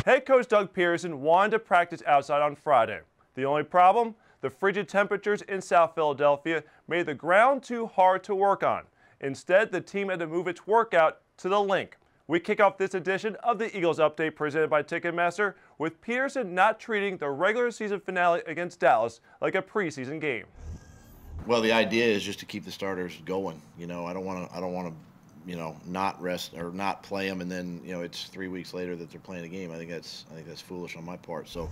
Head coach Doug Pearson wanted to practice outside on Friday. The only problem? The frigid temperatures in South Philadelphia made the ground too hard to work on. Instead, the team had to move its workout to the link. We kick off this edition of the Eagles Update presented by Ticketmaster with Pearson not treating the regular season finale against Dallas like a preseason game. Well, the idea is just to keep the starters going. I don't want to, not rest or not play them, and then it's 3 weeks later that they're playing a game. I think that's foolish on my part. So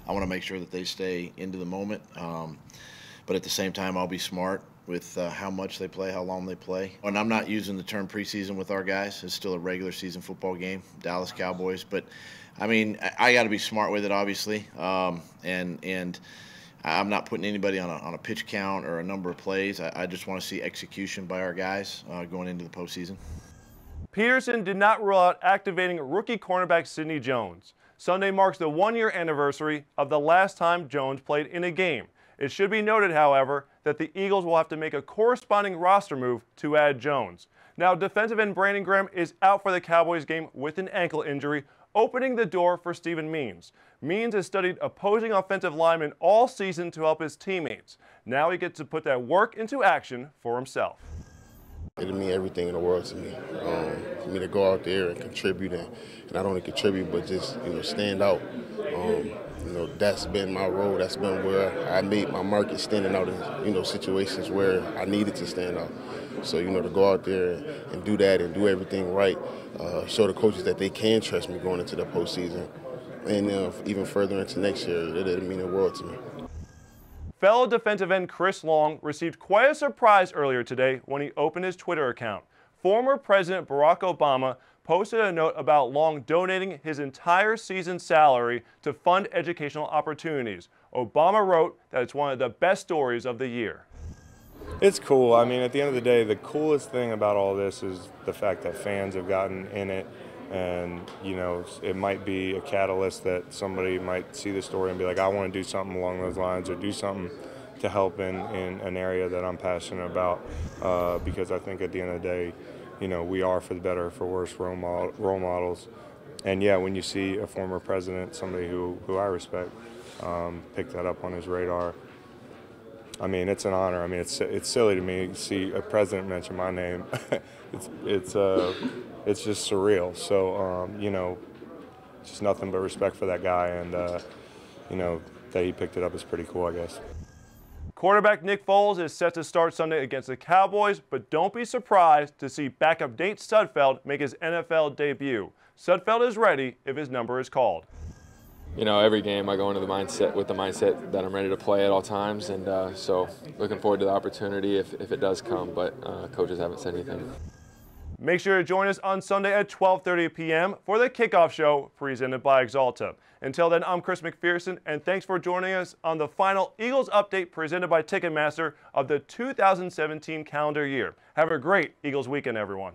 I want to make sure that they stay into the moment, but at the same time, I'll be smart with how much they play, how long they play. And I'm not using the term preseason with our guys. It's still a regular season football game, Dallas Cowboys. But I mean, I got to be smart with it, obviously, and I'm not putting anybody on a pitch count or a number of plays. I just want to see execution by our guys going into the postseason. Pearson did not rule out activating rookie cornerback Sidney Jones. Sunday marks the one-year anniversary of the last time Jones played in a game. It should be noted, however, that the Eagles will have to make a corresponding roster move to add Jones. Now, defensive end Brandon Graham is out for the Cowboys game with an ankle injury, opening the door for Stephen Means. Means has studied opposing offensive linemen all season to help his teammates. Now he gets to put that work into action for himself. It'll mean everything in the world to me. For me to go out there and contribute, and not only contribute, but just stand out. That's been my role. That's been where I made my mark, is standing out in situations where I needed to stand out. So to go out there and do that and do everything right, show the coaches that they can trust me going into the postseason, and even further into next year, it'll mean the world to me. Fellow defensive end Chris Long received quite a surprise earlier today when he opened his Twitter account. Former President Barack Obama posted a note about Long donating his entire season's salary to fund educational opportunities. Obama wrote that it's one of the best stories of the year. It's cool. I mean, at the end of the day, the coolest thing about all this is the fact that fans have gotten in it. And, it might be a catalyst that somebody might see the story and be like, I want to do something along those lines, or do something to help in an area that I'm passionate about. Because I think at the end of the day, we are, for the better or for worse, role models. And yeah, when you see a former president, somebody who I respect, pick that up on his radar, I mean, it's an honor. I mean, it's silly to me to see a president mention my name. It's just surreal. So, just nothing but respect for that guy, and, that he picked it up is pretty cool, I guess. Quarterback Nick Foles is set to start Sunday against the Cowboys, but don't be surprised to see backup Nate Sudfeld make his NFL debut. Sudfeld is ready if his number is called. Every game I go into the mindset that I'm ready to play at all times, and so looking forward to the opportunity if it does come, but coaches haven't said anything. Make sure to join us on Sunday at 12:30 p.m. for the kickoff show presented by Exalta. Until then, I'm Chris McPherson, and thanks for joining us on the final Eagles Update presented by Ticketmaster of the 2017 calendar year. Have a great Eagles weekend, everyone.